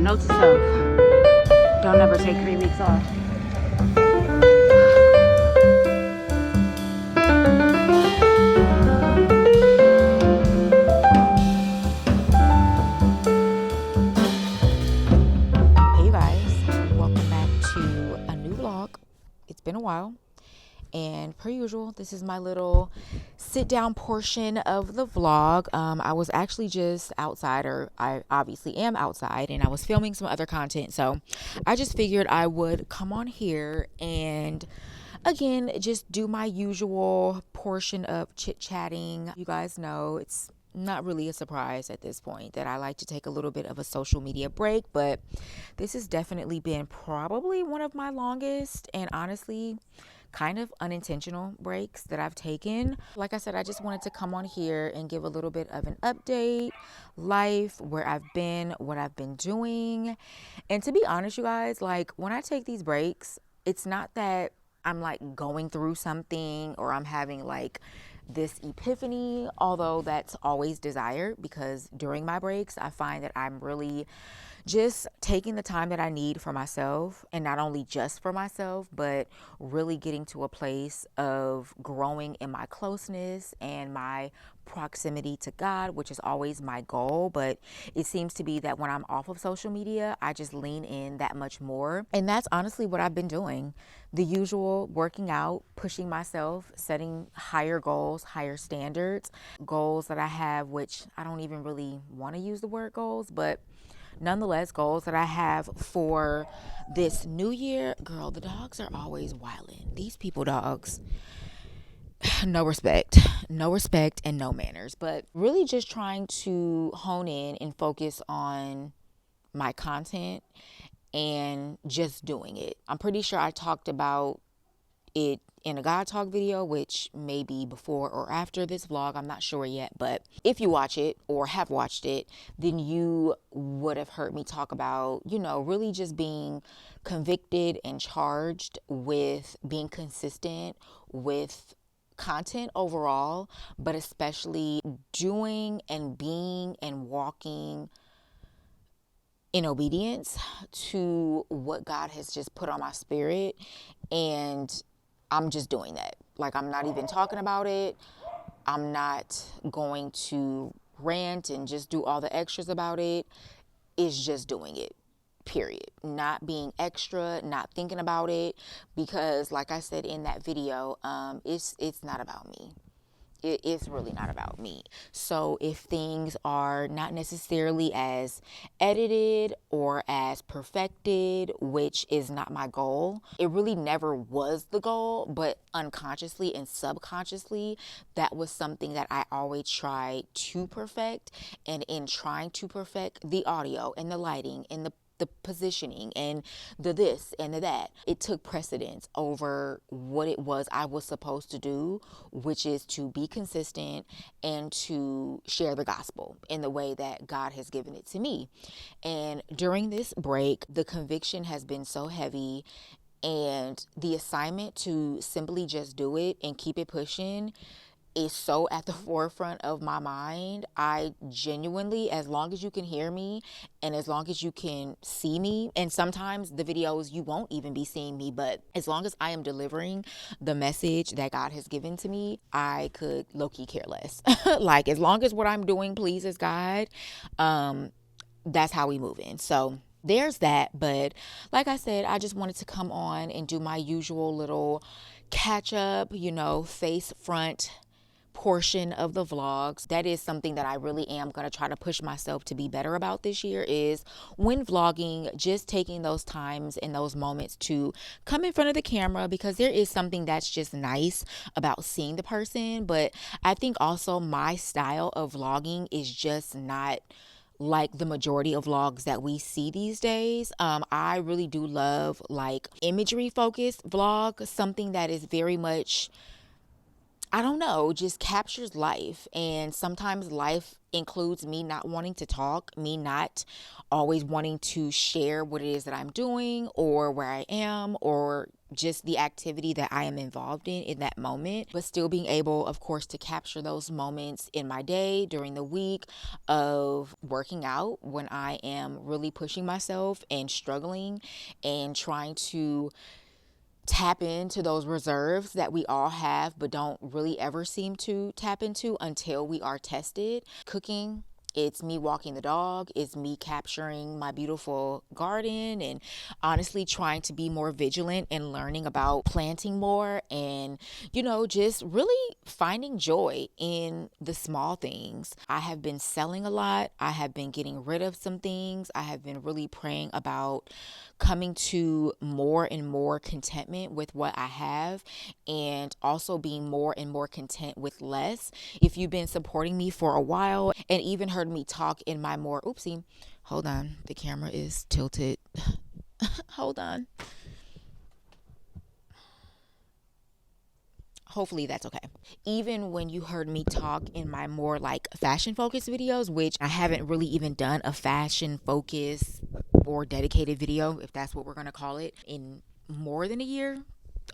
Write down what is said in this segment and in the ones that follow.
Note to self, don't ever take 3 weeks off. Hey you guys, welcome back to a new vlog. It's been a while, and per usual, this is my little sit down portion of the vlog. I was actually just outside, or I obviously am outside, and I was filming some other content, so I just figured I would come on here and again just do my usual portion of chit-chatting. You guys know it's not really a surprise at this point that I like to take a little bit of a social media break, but this has definitely been probably one of my longest and honestly kind of unintentional breaks that I've taken. Like I said, I just wanted to come on here and give a little bit of an update, life, where I've been, what I've been doing. And to be honest, you guys, like when I take these breaks, it's not that I'm like going through something or I'm having like this epiphany, although that's always desired, because during my breaks, I find that I'm really just taking the time that I need for myself, and not only just for myself, but really getting to a place of growing in my closeness and my proximity to God, which is always my goal. But it seems to be that when I'm off of social media, I just lean in that much more. And that's honestly what I've been doing. The usual: working out, pushing myself, setting higher goals, higher standards, goals that I have, which I don't even really want to use the word goals, but nonetheless, goals that I have for this new year. Girl, the dogs are always wilding. These people dogs. no respect, no respect, and no manners. But really just trying to hone in and focus on my content and just doing it. I'm pretty sure I talked about it in a God Talk video, which may be before or after this vlog. I'm not sure yet, but if you watch it or have watched it, then you would have heard me talk about, really just being convicted and charged with being consistent with content overall, but especially doing and being and walking in obedience to what God has just put on my spirit. And I'm just doing that. Like, I'm not even talking about it. I'm not going to rant and just do all the extras about it. It's just doing it, period. Not being extra, not thinking about it, because like I said in that video, it's not about me. It's really not about me. So if things are not necessarily as edited or as perfected, which is not my goal, it really never was the goal, but unconsciously and subconsciously, that was something that I always tried to perfect. And in trying to perfect the audio and the lighting and the positioning and the this and the that, it took precedence over what it was I was supposed to do, which is to be consistent and to share the gospel in the way that God has given it to me. And during this break, the conviction has been so heavy, and the assignment to simply just do it and keep it pushing is so at the forefront of my mind. I genuinely, as long as you can hear me and as long as you can see me, and sometimes the videos you won't even be seeing me, but as long as I am delivering the message that God has given to me, I could low-key care less. Like, as long as what I'm doing pleases God, that's how we move in. So there's that. But like I said, I just wanted to come on and do my usual little catch up, face front portion of the vlogs. That is something that I really am going to try to push myself to be better about this year, is when vlogging, just taking those times and those moments to come in front of the camera, because there is something that's just nice about seeing the person. But I think also my style of vlogging is just not like the majority of vlogs that we see these days. I really do love like imagery focused vlog, something that is very much, I don't know, just captures life. And sometimes life includes me not wanting to talk, me not always wanting to share what it is that I'm doing or where I am or just the activity that I am involved in that moment, but still being able, of course, to capture those moments in my day, during the week, of working out when I am really pushing myself and struggling and trying to tap into those reserves that we all have but don't really ever seem to tap into until we are tested. Cooking, it's me walking the dog, it's me capturing my beautiful garden, and honestly trying to be more vigilant and learning about planting more, and just really finding joy in the small things. I have been selling a lot. I have been getting rid of some things. I have been really praying about coming to more and more contentment with what I have, and also being more and more content with less. If you've been supporting me for a while and even heard me talk in my more, oopsie, hold on, the camera is tilted. Hold on. Hopefully that's okay. Even when you heard me talk in my more like fashion focused videos, which I haven't really even done a fashion focus or dedicated video, if that's what we're going to call it, in more than a year,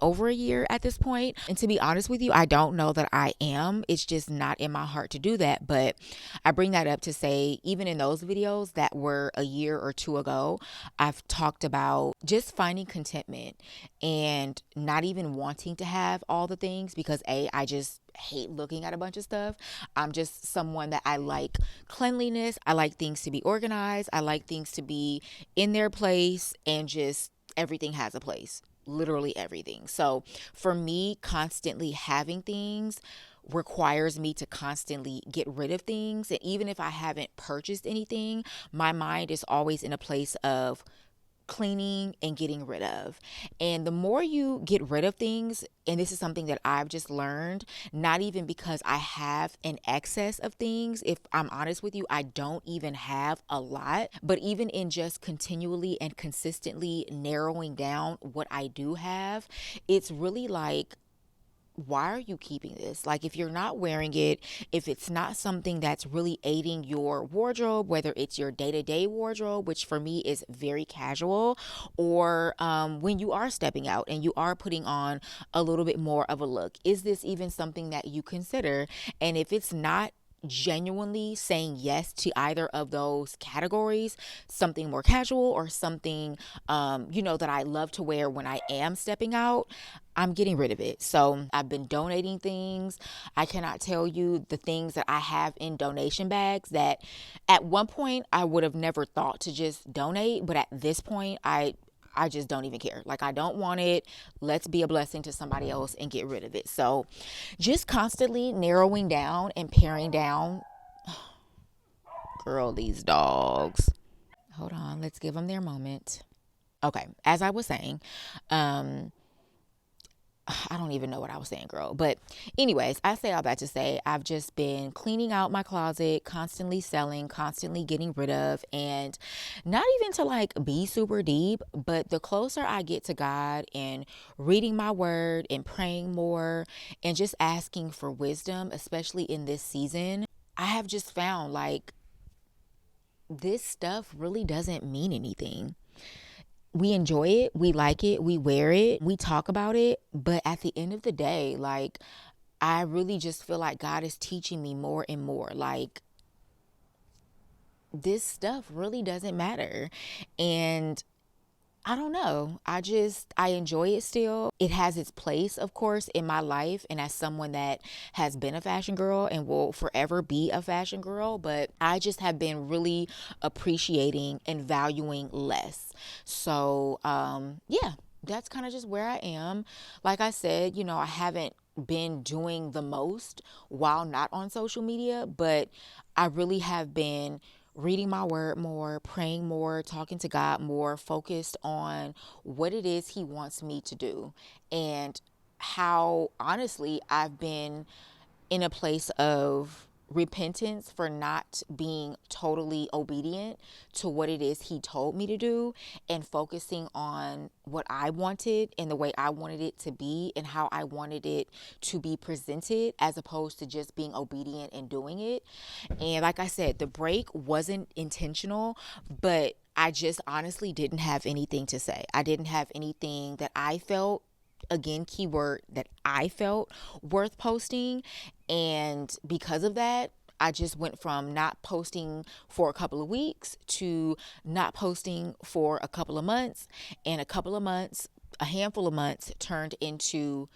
over a year at this point. And to be honest with you, I don't know that I am. It's just not in my heart to do that. But I bring that up to say, even in those videos that were a year or two ago, I've talked about just finding contentment and not even wanting to have all the things, because I just hate looking at a bunch of stuff. I'm just someone that I like cleanliness. I like things to be organized. I like things to be in their place, and just everything has a place. Literally everything. So for me, constantly having things requires me to constantly get rid of things. And even if I haven't purchased anything, my mind is always in a place of cleaning and getting rid of. And the more you get rid of things, and this is something that I've just learned, not even because I have an excess of things. If I'm honest with you, I don't even have a lot, but even in just continually and consistently narrowing down what I do have, it's really like, why are you keeping this? Like, if you're not wearing it, if it's not something that's really aiding your wardrobe, whether it's your day-to-day wardrobe, which for me is very casual, or when you are stepping out and you are putting on a little bit more of a look, is this even something that you consider? And if it's not genuinely saying yes to either of those categories, something more casual or something that I love to wear when I am stepping out, I'm getting rid of it. So I've been donating things. I cannot tell you the things that I have in donation bags that at one point I would have never thought to just donate, but at this point I just don't even care. Like, I don't want it. Let's be a blessing to somebody else and get rid of it. So just constantly narrowing down and paring down. Girl, these dogs. Hold on. Let's give them their moment. Okay. As I was saying, I don't even know what I was saying, girl. But anyways, I say all that to say I've just been cleaning out my closet, constantly selling, constantly getting rid of, and not even to like be super deep, but the closer I get to God and reading my word and praying more and just asking for wisdom, especially in this season, I have just found like this stuff really doesn't mean anything. We enjoy it, we like it, we wear it, we talk about it, but at the end of the day, like, I really just feel like God is teaching me more and more, like, this stuff really doesn't matter. And I don't know. I enjoy it still. It has its place, of course, in my life. And as someone that has been a fashion girl and will forever be a fashion girl, but I just have been really appreciating and valuing less. So, yeah, that's kind of just where I am. Like I said, I haven't been doing the most while not on social media, but I really have been reading my word more, praying more, talking to God more, focused on what it is He wants me to do, and how honestly I've been in a place of repentance for not being totally obedient to what it is He told me to do, and focusing on what I wanted and the way I wanted it to be and how I wanted it to be presented, as opposed to just being obedient and doing it. And like I said, the break wasn't intentional, but I just honestly didn't have anything to say. I didn't have anything that I felt, again, keyword, that I felt worth posting. And because of that, I just went from not posting for a couple of weeks to not posting for a couple of months, and a couple of months, a handful of months turned into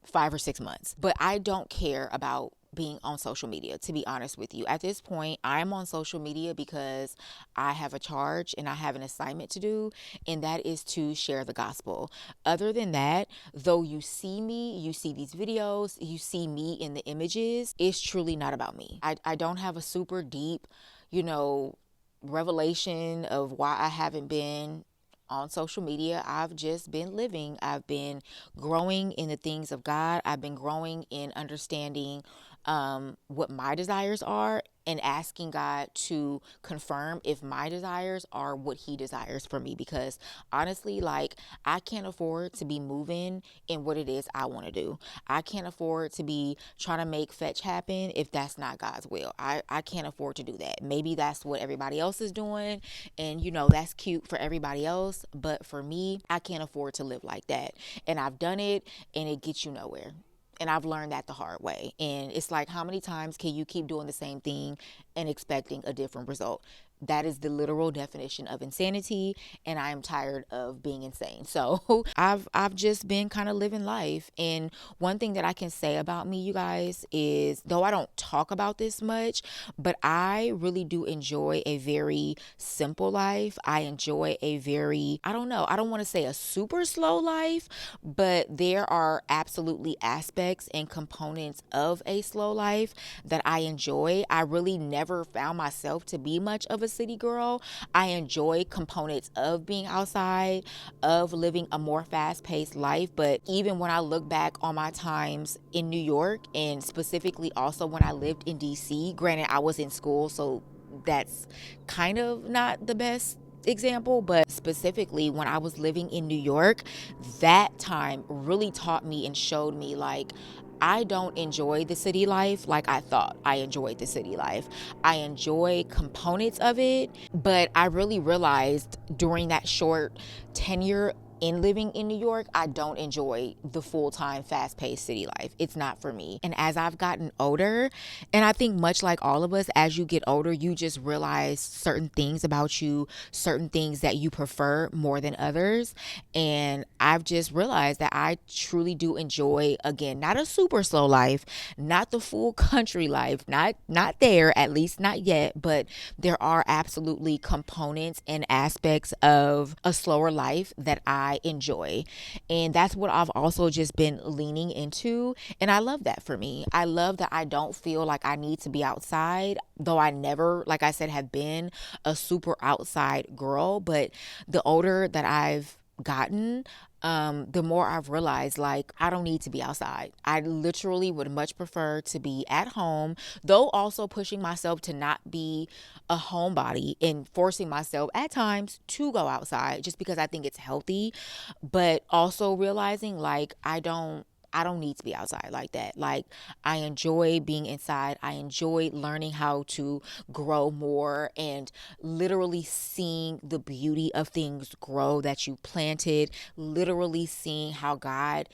5 or 6 months. But I don't care about being on social media, to be honest with you. At this point, I'm on social media because I have a charge and I have an assignment to do, and that is to share the gospel. Other than that, though you see me, you see these videos, you see me in the images, it's truly not about me. I don't have a super deep, revelation of why I haven't been on social media. I've just been living. I've been growing in the things of God. I've been growing in understanding what my desires are, and asking God to confirm if my desires are what He desires for me. Because honestly, like, I can't afford to be moving in what it is I want to do. I can't afford to be trying to make fetch happen if that's not God's will. I can't afford to do that. Maybe that's what everybody else is doing, and that's cute for everybody else, but for me, I can't afford to live like that. And I've done it, and it gets you nowhere. And I've learned that the hard way. And it's like, how many times can you keep doing the same thing and expecting a different result? That is the literal definition of insanity, and I am tired of being insane. So I've just been kind of living life. And one thing that I can say about me, you guys, is, though I don't talk about this much, but I really do enjoy a very simple life. I enjoy a very, I don't know, I don't want to say a super slow life, but there are absolutely aspects and components of a slow life that I enjoy. I really never found myself to be much of a a city girl. I enjoy components of being outside, of living a more fast-paced life. But even when I look back on my times in New York, and specifically also when I lived in DC, granted I was in school, so that's kind of not the best example, but specifically when I was living in New York, that time really taught me and showed me like I don't enjoy the city life like I thought I enjoyed the city life. I enjoy components of it, but I really realized during that short tenure in living in New York, I don't enjoy the full-time fast-paced city life. It's not for me. And as I've gotten older, and I think much like all of us, as you get older, you just realize certain things about you, certain things that you prefer more than others. And I've just realized that I truly do enjoy, again, not a super slow life, not the full country life, not there, at least not yet, but there are absolutely components and aspects of a slower life that I enjoy. And that's what I've also just been leaning into. And I love that for me. I love that I don't feel like I need to be outside, though I never, like I said, have been a super outside girl. But the older that I've gotten, the more I've realized like I don't need to be outside. I literally would much prefer to be at home, though also pushing myself to not be a homebody and forcing myself at times to go outside just because I think it's healthy, but also realizing like I don't need to be outside like that. Like I enjoy being inside. I enjoy learning how to grow more and literally seeing the beauty of things grow that you planted, literally seeing how God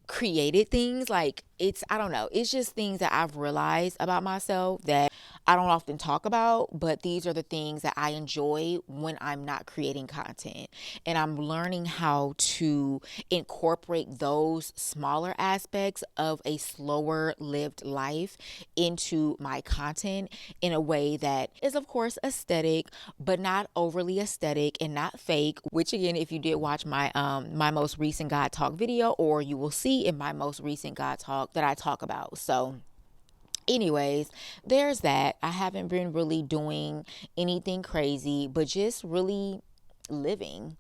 created things. Like I don't know, it's just things that I've realized about myself that I don't often talk about, but these are the things that I enjoy when I'm not creating content. And I'm learning how to incorporate those smaller aspects of a slower lived life into my content in a way that is of course aesthetic, but not overly aesthetic and not fake, which again, if you did watch my most recent God Talk video, or you will see in my most recent God Talk that I talk about. So anyways, there's that. I haven't been really doing anything crazy, but just really living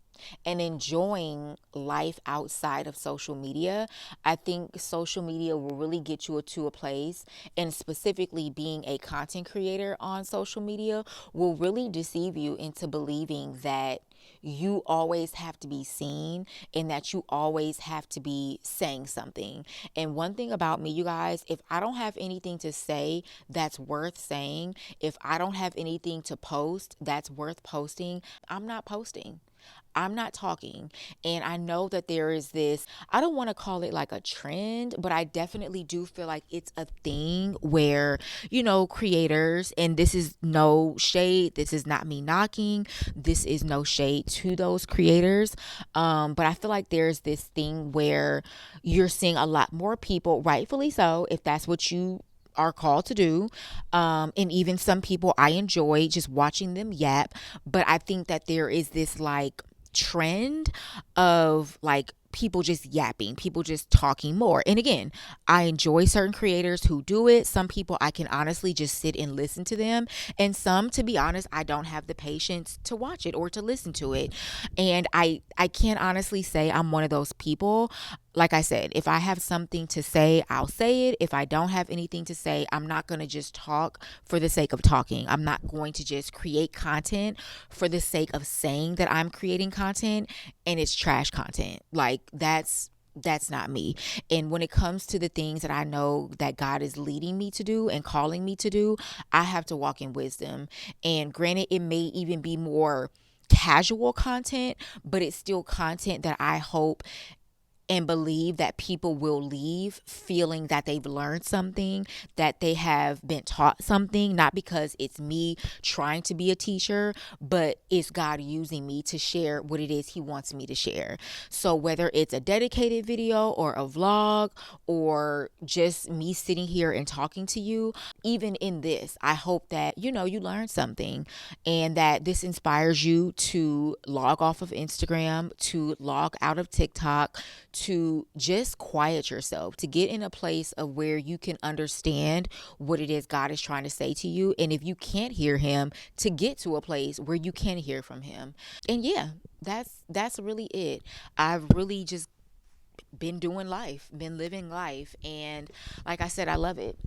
and enjoying life outside of social media. I think social media will really get you to a place, and specifically being a content creator on social media will really deceive you into believing that you always have to be seen and that you always have to be saying something. And one thing about me, you guys, if I don't have anything to say that's worth saying, if I don't have anything to post that's worth posting, I'm not posting. I'm not talking. And I know that there is this, I don't want to call it like a trend, but I definitely do feel like it's a thing where, creators, and this is no shade, this is not me knocking, this is no shade to those creators. But I feel like there's this thing where you're seeing a lot more people, rightfully so, if that's what you are called to do. And even some people, I enjoy just watching them yap. But I think that there is this like trend of like people just yapping, people just talking more. And again, I enjoy certain creators who do it. Some people I can honestly just sit and listen to them. And some, to be honest, I don't have the patience to watch it or to listen to it. And I can't honestly say I'm one of those people. Like I said, if I have something to say, I'll say it. If I don't have anything to say, I'm not going to just talk for the sake of talking. I'm not going to just create content for the sake of saying that I'm creating content and it's trash content. Like that's not me. And when it comes to the things that I know that God is leading me to do and calling me to do, I have to walk in wisdom. And granted, it may even be more casual content, but it's still content that I hope and believe that people will leave feeling that they've learned something, that they have been taught something, not because it's me trying to be a teacher, but it's God using me to share what it is he wants me to share. So whether it's a dedicated video or a vlog or just me sitting here and talking to you, even in this, I hope that, you learn something and that this inspires you to log off of Instagram, to log out of TikTok, to just quiet yourself, to get in a place of where you can understand what it is God is trying to say to you. And if you can't hear him, to get to a place where you can hear from him. And yeah, that's really it. I've really just been doing life, been living life. And like I said, I love it.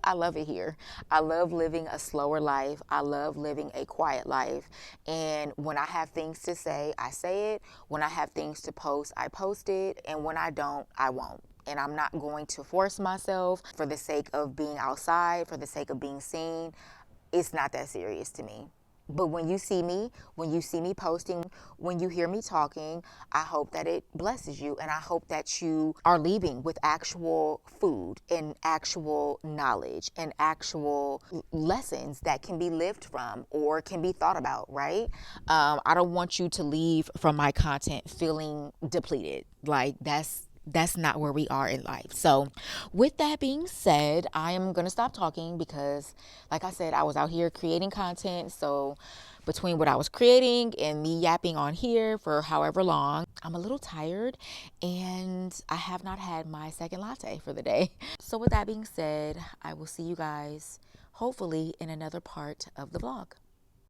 I love it here. I love living a slower life. I love living a quiet life. And when I have things to say, I say it. When I have things to post, I post it. And when I don't, I won't. And I'm not going to force myself for the sake of being outside, for the sake of being seen. It's not that serious to me. But when you see me posting, when you hear me talking, I hope that it blesses you. And I hope that you are leaving with actual food and actual knowledge and actual lessons that can be lived from or can be thought about, right? I don't want you to leave from my content feeling depleted. Like that's not where we are in life. So with that being said, I am going to stop talking because like I said, I was out here creating content. So between what I was creating and me yapping on here for however long, I'm a little tired and I have not had my second latte for the day. So with that being said, I will see you guys hopefully in another part of the vlog.